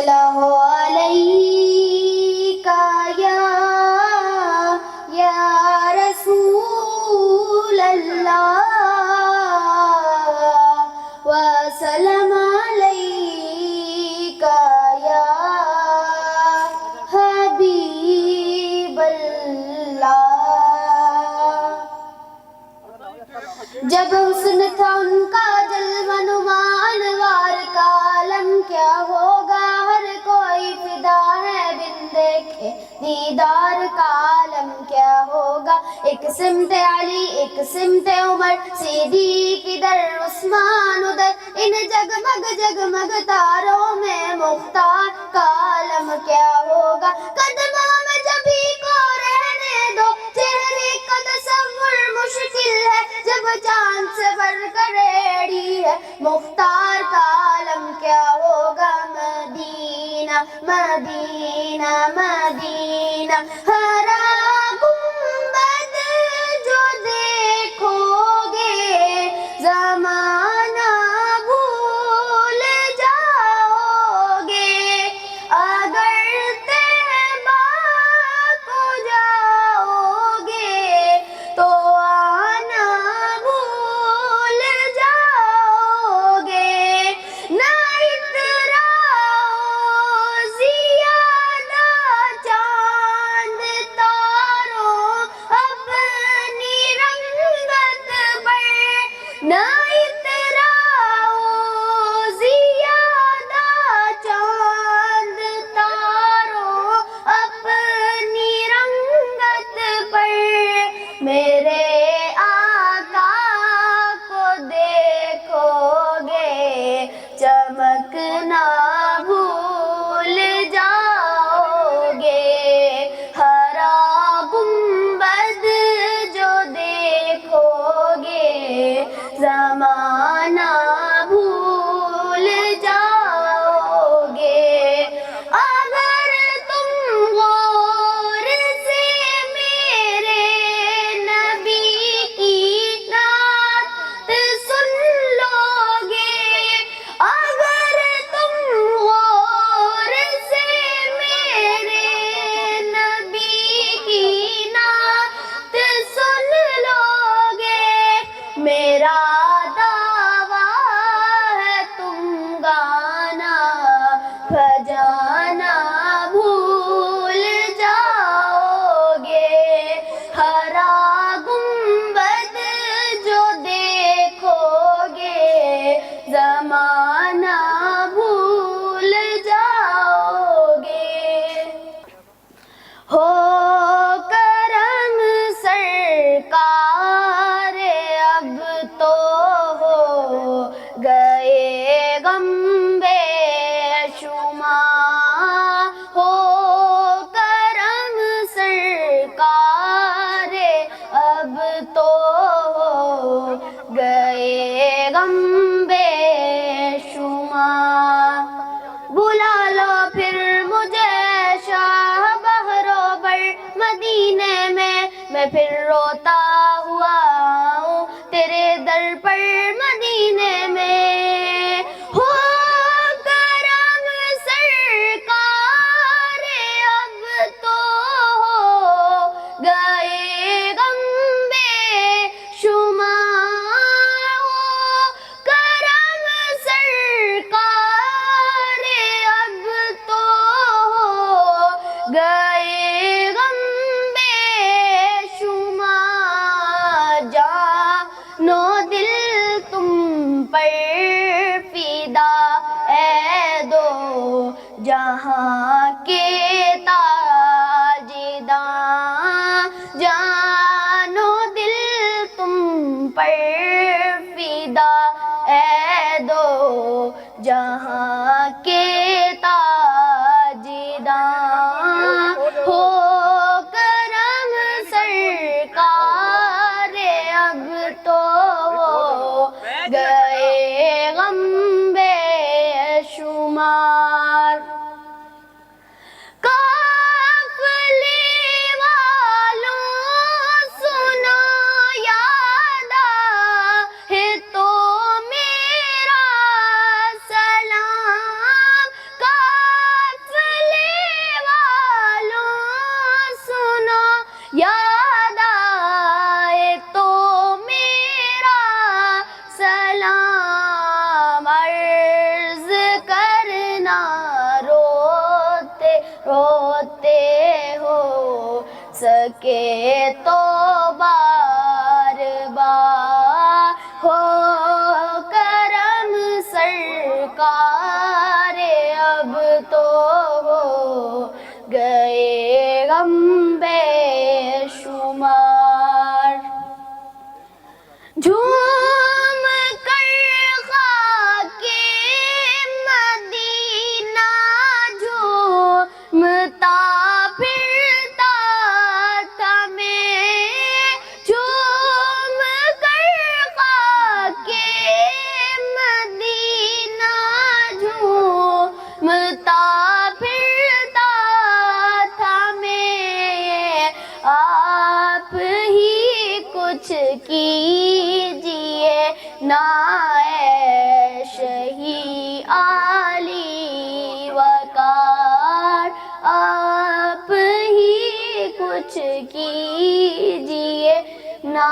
اللہ علیکہ یا رسول اللہ وسلم علیکہ یا حبیب اللہ۔ جب حسن تھا ان کا جلوہ نما انوار کا عالم کیا ہوگا، ہر کوئی فدا ہے بن دیکھے دیدار کا عالم کیا ہوگا۔ ایک سمت علی ایک سمت عمر، صدیق ادھر عثمان ادھر، ان جگمگ جگمگ تاروں میں مختار کا عالم کیا ہوگا۔ قدموں میں جبھی کو رہنے دو، چہرے کا تصور مشکل ہے جب چاند سے بڑھ کر ایڑی ہے مختار کا عالم کیا ہوگا۔ مدینہ مدینہ مدینہ، ہرا گنبد جو دیکھو گے زمانہ بھول جاؤ گے، اگر طیبہ کو جاؤ گے تو آنا بھول جاؤ گے۔ نہ اتراؤ زیادہ چاند تاروں اپنی رنگت پر، نہ اتراؤ زیادہ چاند تاروں اپنی رنگت پر، میرے آقا کو دیکھو گے چمکنا بھول جاؤ گے۔ ہرا گنبد جو دیکھو گے زمانہ بھول جاؤ گے۔ اگر تم غور سے میرے نبی کی نعت سن لو گے، اگر تم غور سے میرے نبی کی نعت سن لو گے، میرا دعویٰ ہے تم گانا بجانا بھول جاؤ گے۔ ہرا گنبد جو دیکھو گے زمانہ بھول جاؤ گے۔ ہو کرم سرکار اب تو ہو گئے غم بے شمار، ہو کرم سرکار اب تو ہو گئے غم بے شمار۔ بلا لو پھر مجھے شاہ بحر و بر مدینے میں پھر روتا ہوا آؤں تیرے در پر مدینے میں۔ ہو کرم سرکار اب تو ہو گئے غم بے شمار، ہو کرم سرکار اب تو ہو گئے غم بے شمار۔ جانو دل تم پر فدا اے دو جہاں کے تاجداں، جانو دل تم پر فدا اے دو جہاں کے تاجداں، ہو کرم سرکار اب تو ہو گئے غم بے شمار۔ روتے ہو سکے تو بار بار ہو کرم سرکار اب تو ہو گئے غم بے شمار جھوم کر خاک مدینہ جھومتا پھرتا تھا میں جھوم کر خاک مدینہ جھومتا پھرتا تھا میں آپ ہی کچھ کیجیے نا شہی عالی وقار آپ ہی کچھ کیجیے نا